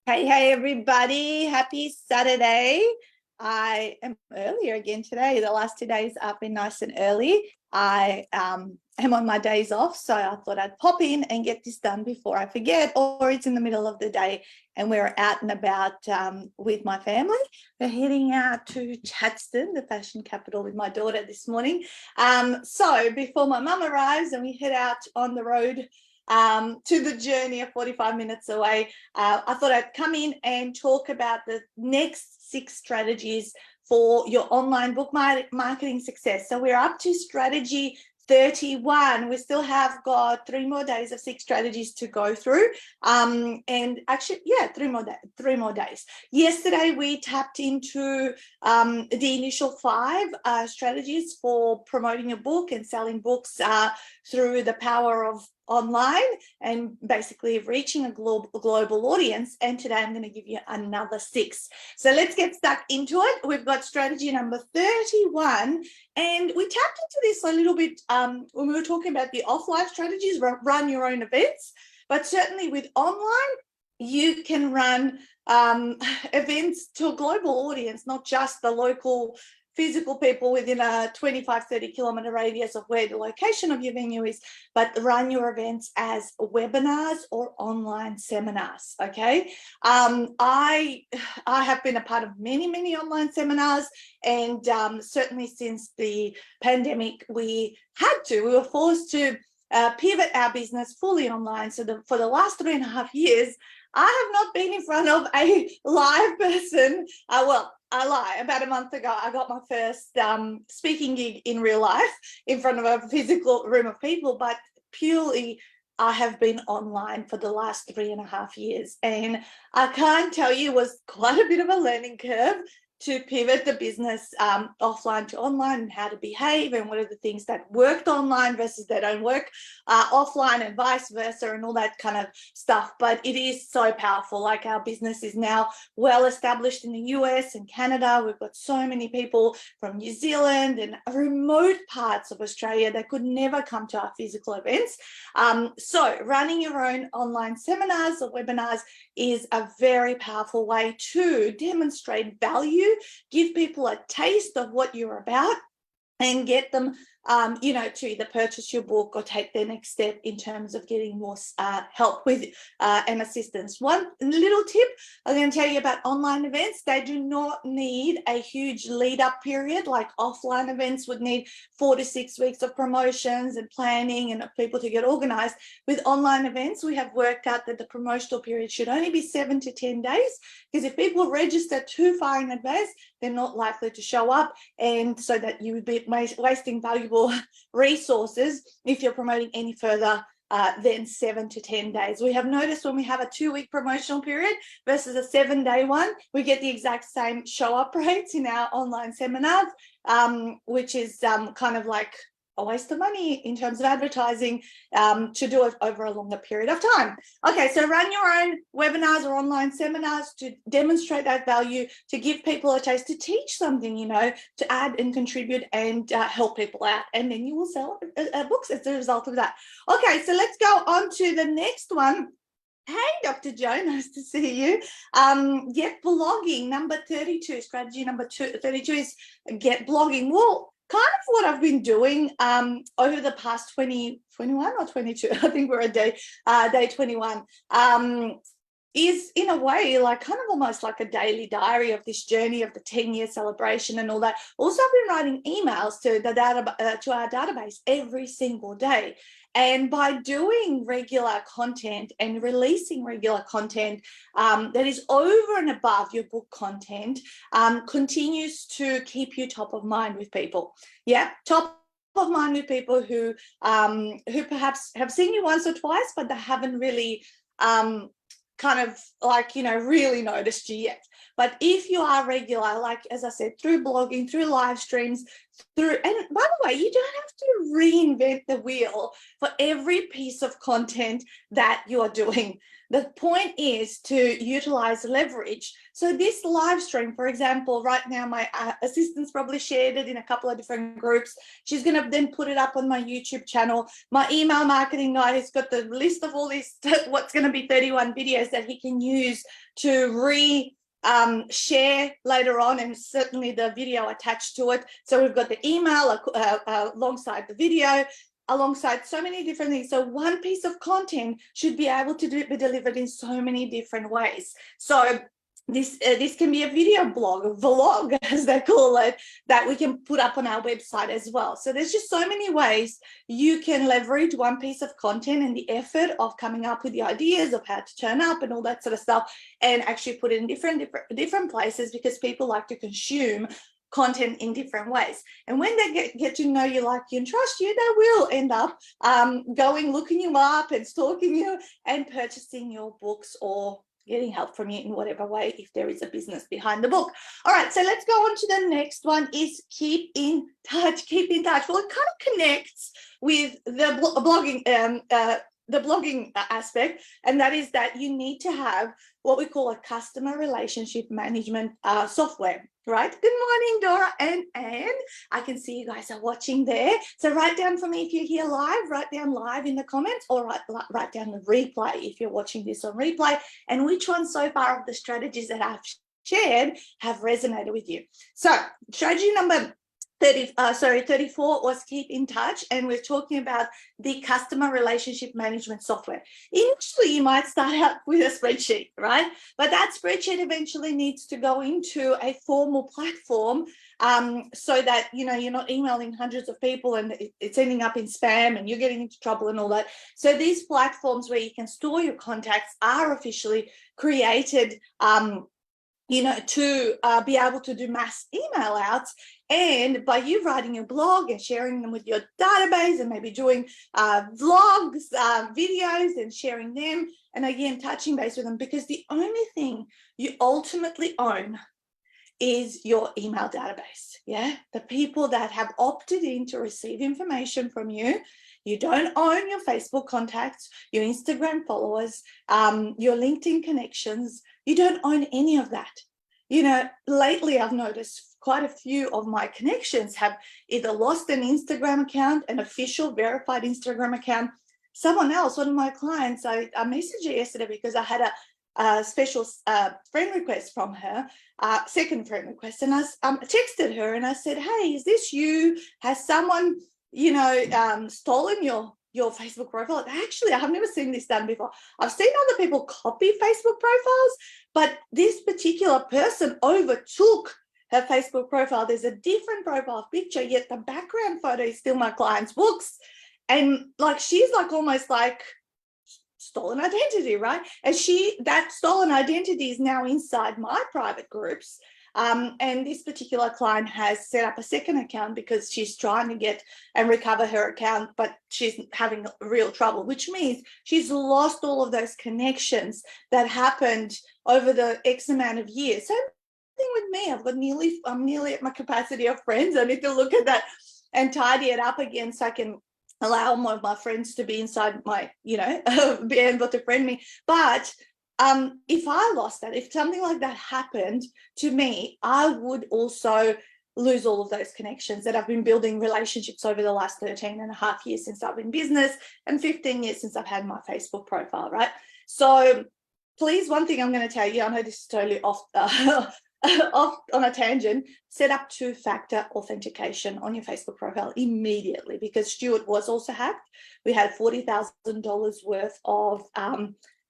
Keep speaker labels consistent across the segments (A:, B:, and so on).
A: Hey, everybody. Happy Saturday. I am earlier again today. The last 2 days I've been nice and early. I am on my days off, so I thought I'd pop in and get this done before I forget, or it's in the middle of the day and we're out and about with my family. We're heading out to Chadstone, the fashion capital, with my daughter this morning. So before my mum arrives and we head out on the road to the journey of 45 minutes away, I thought I'd come in and talk about the next 6 strategies for your online book marketing success. So we're up to strategy 31. We still have got 3 more days of 6 strategies to go through. And actually, 3 more days. Yesterday, we tapped into the initial 5 strategies for promoting a book and selling books through the power of online and basically reaching a global audience. And today I'm going to give you another 6. So let's get stuck into it. We've got strategy number 31, and we tapped into this a little bit when we were talking about the offline strategies, run your own events. But certainly with online, you can run events to a global audience, not just the local physical people within a 25-30 kilometer radius of where the location of your venue is, but run your events as webinars or online seminars. Okay. I have been a part of many online seminars, and certainly since the pandemic, we were forced to pivot our business fully online. So for the last 3.5 years, I have not been in front of a live person. I lie. About a month ago, I got my first speaking gig in real life in front of a physical room of people, but purely I have been online for the last 3.5 years. And I can't tell you, it was quite a bit of a learning curve to pivot the business offline to online, and how to behave, and what are the things that worked online versus that don't work offline, and vice versa, and all that kind of stuff. But it is so powerful. Like, our business is now well established in the US and Canada. We've got so many people from New Zealand and remote parts of Australia that could never come to our physical events. So running your own online seminars or webinars is a very powerful way to demonstrate value, give people a taste of what you're about, and get them to either purchase your book or take their next step in terms of getting more help with and assistance. One little tip I'm going to tell you about online events: they do not need a huge lead up period like offline events would need. 4 to 6 weeks of promotions and planning and people to get organized. With online events, we have worked out that the promotional period should only be 7 to 10 days, because if people register too far in advance, they're not likely to show up, and so that you would be wasting valuable resources if you're promoting any further than 7 to 10 days. We have noticed when we have a 2-week promotional period versus a 7-day one, we get the exact same show up rates in our online seminars, which is kind of like a waste of money in terms of advertising to do it over a longer period of time. Okay, so run your own webinars or online seminars to demonstrate that value, to give people a taste, to teach something, to add and contribute and help people out. And then you will sell books as a result of that. Okay, so let's go on to the next one. Hey, Dr. Joe, nice to see you. Get blogging, number 32. Strategy number 32 is get blogging. Well, kind of what I've been doing over the past 21 or 22, I think we're at day 21, is in a way like kind of almost like a daily diary of this journey of the 10-year celebration and all that. Also, I've been writing emails to our database every single day. And by doing regular content and releasing regular content that is over and above your book content, continues to keep you top of mind with people. Yeah, top of mind with people who perhaps have seen you once or twice, but they haven't really kind of like, really noticed you yet. But if you are regular, like, as I said, through blogging, through live streams, and by the way, you don't have to reinvent the wheel for every piece of content that you are doing. The point is to utilize leverage. So this live stream, for example, right now, my assistant's probably shared it in a couple of different groups. She's going to then put it up on my YouTube channel. My email marketing guy has got the list of all these, what's going to be 31 videos that he can use to share later on, and certainly the video attached to it. So we've got the email alongside the video, alongside so many different things. So one piece of content should be able to be delivered in so many different ways. So this can be a video blog, a vlog, as they call it, that we can put up on our website as well. So there's just so many ways you can leverage one piece of content and the effort of coming up with the ideas of how to turn up and all that sort of stuff, and actually put it in different places, because people like to consume content in different ways. And when they get to know you, like you, and trust you, they will end up looking you up and stalking you and purchasing your books, or getting help from you in whatever way, if there is a business behind the book. All right, so let's go on to the next one, is keep in touch. Keep in touch. Well, it kind of connects with the blogging aspect, and that is that you need to have what we call a customer relationship management software, right? Good morning, Dora and Anne. I can see you guys are watching there. So write down for me if you're here live, write down live in the comments, or write down the replay if you're watching this on replay, and which one so far of the strategies that I've shared have resonated with you. So strategy number 34 was keep in touch, and we're talking about the customer relationship management software. Initially, you might start out with a spreadsheet, right? But that spreadsheet eventually needs to go into a formal platform, so that you're not emailing hundreds of people and it's ending up in spam and you're getting into trouble and all that. So these platforms where you can store your contacts are officially created to be able to do mass email outs. And by you writing your blog and sharing them with your database, and maybe doing vlogs, videos, and sharing them, and again, touching base with them, because the only thing you ultimately own is your email database. Yeah, the people that have opted in to receive information from you. You don't own your Facebook contacts, your Instagram followers, your LinkedIn connections. You don't own any of that. Lately I've noticed quite a few of my connections have either lost an Instagram account, an official verified Instagram account. Someone else, one of my clients, I messaged her yesterday because I had a special friend request from her, second friend request, and I texted her and I said, hey, is this you? Has someone stolen your Facebook profile? Actually, I have never seen this done before. I've seen other people copy Facebook profiles, but this particular person overtook her Facebook profile. There's a different profile picture, yet the background photo is still my client's books. And she's almost like stolen identity, right? And that stolen identity is now inside my private groups. And this particular client has set up a second account because she's trying to get and recover her account, but she's having real trouble, which means she's lost all of those connections that happened over the X amount of years. Same thing with me. I'm nearly at my capacity of friends. I need to look at that and tidy it up again so I can allow more of my friends to be inside my, be able to friend me. But if I lost that, if something like that happened to me, I would also lose all of those connections that I've been building relationships over the last 13 and a half years since I've been in business, and 15 years since I've had my Facebook profile, right? So please, one thing I'm going to tell you, I know this is totally off on a tangent, set up two-factor authentication on your Facebook profile immediately, because Stuart was also hacked. We had $40,000 worth of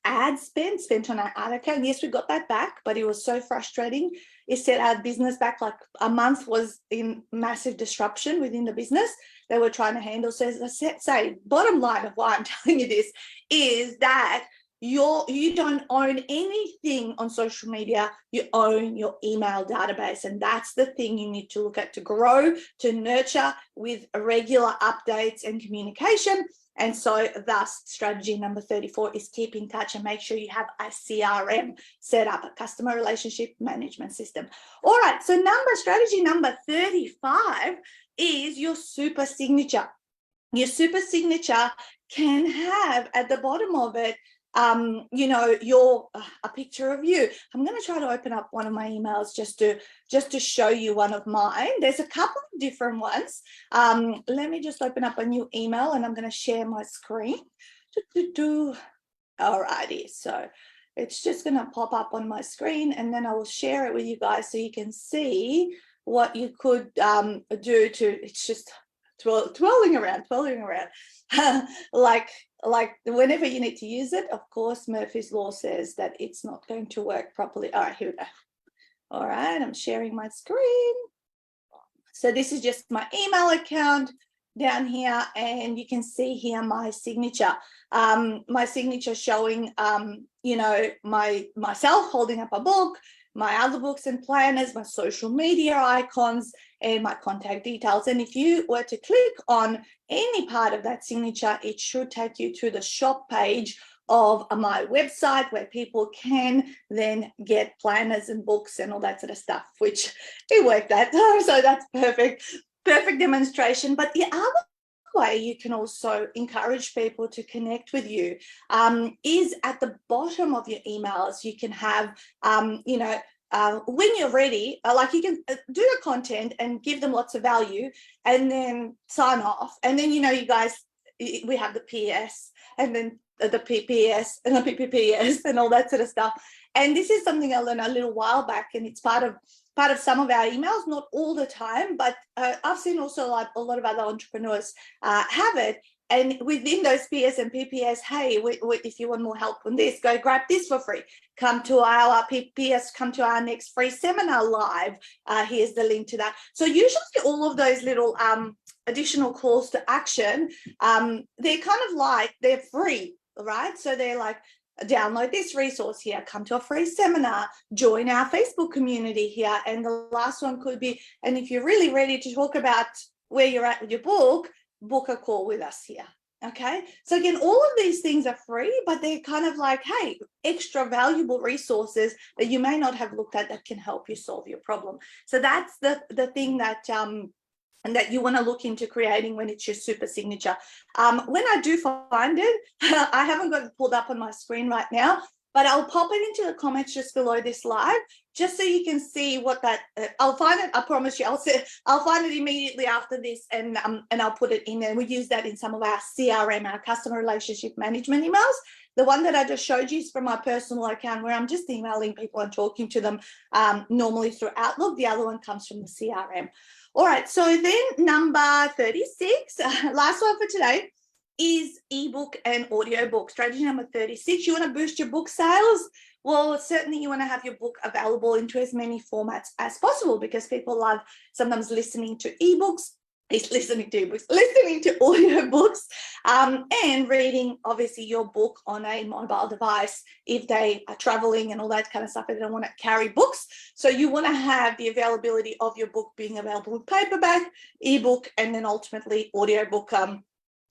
A: ad spent on our ad account. Yes, we got that back, but it was so frustrating. It set our business back. Like a month was in massive disruption within the business they were trying to handle. So as I say, bottom line of why I'm telling you this is that you don't own anything on social media. You own your email database, and that's the thing you need to look at to grow, to nurture with regular updates and communication. And so thus strategy number 34 is keep in touch and make sure you have a CRM set up, a customer relationship management system. All right, so strategy number 35 is your super signature. Your super signature can have at the bottom of it you know, your a picture of you. I'm going to try to open up one of my emails just to show you one of mine. There's a couple of different ones. Let me just open up a new email, and I'm going to share my screen. Alrighty, so it's just going to pop up on my screen, and then I will share it with you guys so you can see what you could do to, it's just twirling around like whenever you need to use it. Of course, Murphy's Law says that it's not going to work properly. All right, here we go. All right, I'm sharing my screen. So this is just my email account down here, and you can see here my signature. My signature showing, you know, myself holding up a book, my other books and planners, my social media icons, and my contact details. And if you were to click on any part of that signature, it should take you to the shop page of my website, where people can then get planners and books and all that sort of stuff, which it worked that time. So that's perfect demonstration. But the other way you can also encourage people to connect with you is at the bottom of your emails. You can have, you know, when you're ready, like you can do the content and give them lots of value and then sign off. And then, you know, you guys, we have the PS and then the PPS and the PPPS and all that sort of stuff. And this is something I learned a little while back, and it's part of some of our emails, not all the time, but I've seen also like a lot of other entrepreneurs have it. And within those PS and PPS, hey, if you want more help on this, go grab this for free. Come to our PPS, come to our next free seminar live. Here's the link to that. So usually all of those little additional calls to action, they're kind of like, they're free, right? So they're like, download this resource here, come to a free seminar, join our Facebook community here. And the last one could be, and if you're really ready to talk about where you're at with your book, book a call with us here. Okay, so again, all of these things are free, but they're kind of like, hey, extra valuable resources that you may not have looked at that can help you solve your problem. So that's the thing that and that you want to look into creating when it's your super signature. When I do find it, I haven't got it pulled up on my screen right now, but I'll pop it into the comments just below this live, just so you can see what that, I'll find it, I promise you, I'll find it immediately after this, and I'll put it in there. We use that in some of our CRM, our customer relationship management emails. The one that I just showed you is from my personal account, where I'm just emailing people and talking to them normally through Outlook. The other one comes from the CRM. All right, so then number 36, last one for today, is ebook and audiobook. Strategy number 36, you want to boost your book sales? Well, certainly you want to have your book available into as many formats as possible, because people love sometimes listening to ebooks, listening to audiobooks, and reading obviously your book on a mobile device if they are traveling and all that kind of stuff, and they don't want to carry books. So you want to have the availability of your book being available with paperback, ebook, and then ultimately audiobook,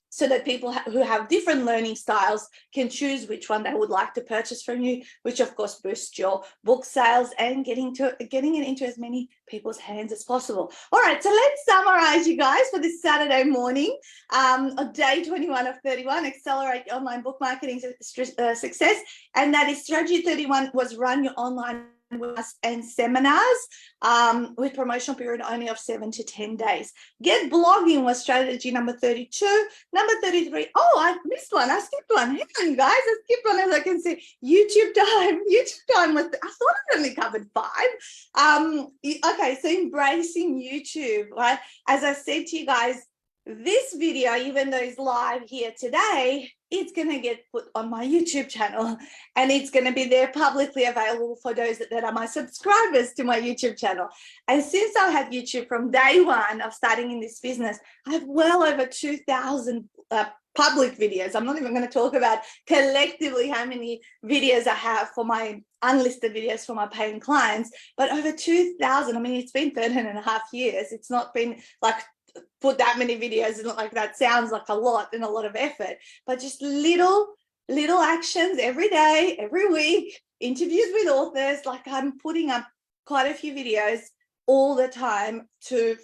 A: so that people who have different learning styles can choose which one they would like to purchase from you, which of course boosts your book sales and getting it into as many people's hands as possible. All right, so let's summarize, you guys, for this Saturday morning, of day 21 of 31, accelerate your online book marketing success. And that is strategy 31 was run your online and seminars with promotional period only of 7 to 10 days. Get blogging was strategy number 32. Number 33, oh, I missed one. I skipped one. Hang on, guys. I skipped one, as I can see. YouTube time was, I thought I only covered 5. Okay, so embracing YouTube, right? As I said to you guys, this video, even though it's live here today, it's going to get put on my YouTube channel, and it's going to be there publicly available for those that are my subscribers to my YouTube channel. And since I have YouTube from day one of starting in this business, I have well over 2,000 public videos. I'm not even going to talk about collectively how many videos I have for my unlisted videos for my paying clients, but over 2,000. I mean, it's been 13 and a half years. It's not been like put that many videos, and like that sounds like a lot and a lot of effort, but just little actions every day, every week, interviews with authors. Like I'm putting up quite a few videos all the time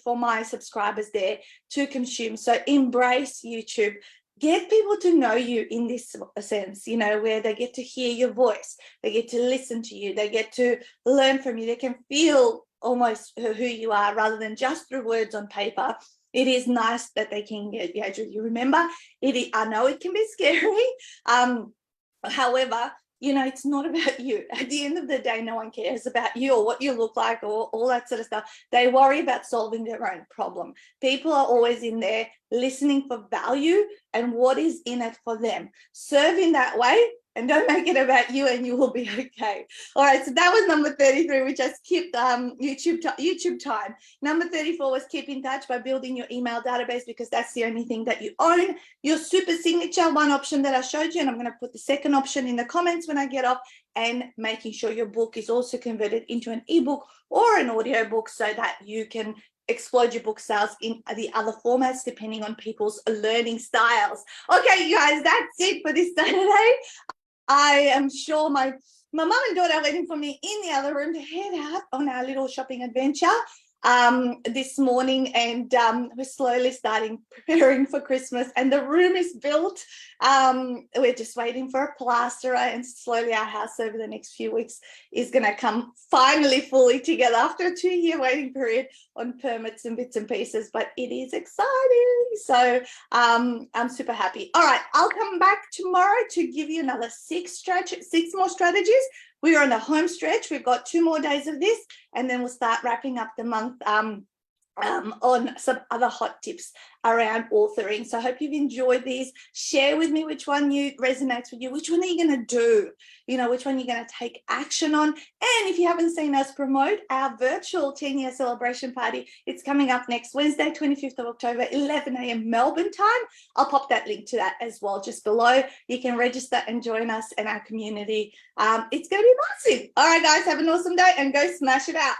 A: for my subscribers there to consume. So embrace YouTube. get people to know you in this sense, you know, where they get to hear your voice, they get to listen to you, they get to learn from you, they can feel almost who you are rather than just through words on paper. It is nice that they can engage with you. Remember, I know it can be scary. However, you know, it's not about you. At the end of the day, no one cares about you or what you look like or all that sort of stuff. They worry about solving their own problem. People are always in there listening for value and what is in it for them. Serve in that way and don't make it about you, and you will be okay. All right, so that was number 33, which I skipped YouTube time. Number 34 was keep in touch by building your email database, because that's the only thing that you own. Your super signature, one option that I showed you, and I'm going to put the second option in the comments when I get off, and making sure your book is also converted into an ebook or an audio book so that you can explode your book sales in the other formats depending on people's learning styles. Okay, you guys, that's it for this Saturday. I am sure my mum and daughter are waiting for me in the other room to head out on our little shopping adventure this morning, and we're slowly starting preparing for Christmas, and the room is built. We're just waiting for a plasterer, and slowly our house over the next few weeks is going to come finally fully together after a 2-year waiting period on permits and bits and pieces, but it is exciting. So I'm super happy. All right, I'll come back tomorrow to give you another 6 more strategies. We are on the home stretch. We've got 2 more days of this, and then we'll start wrapping up the month on some other hot tips around authoring. So I hope you've enjoyed these. Share with me which one resonates with you. Which one are you going to do? You know, which one you're going to take action on. And if you haven't seen us promote our virtual 10-year celebration party, it's coming up next Wednesday, 25th of October, 11 a.m. Melbourne time. I'll pop that link to that as well just below. You can register and join us in our community. It's going to be massive. All right, guys, have an awesome day and go smash it out.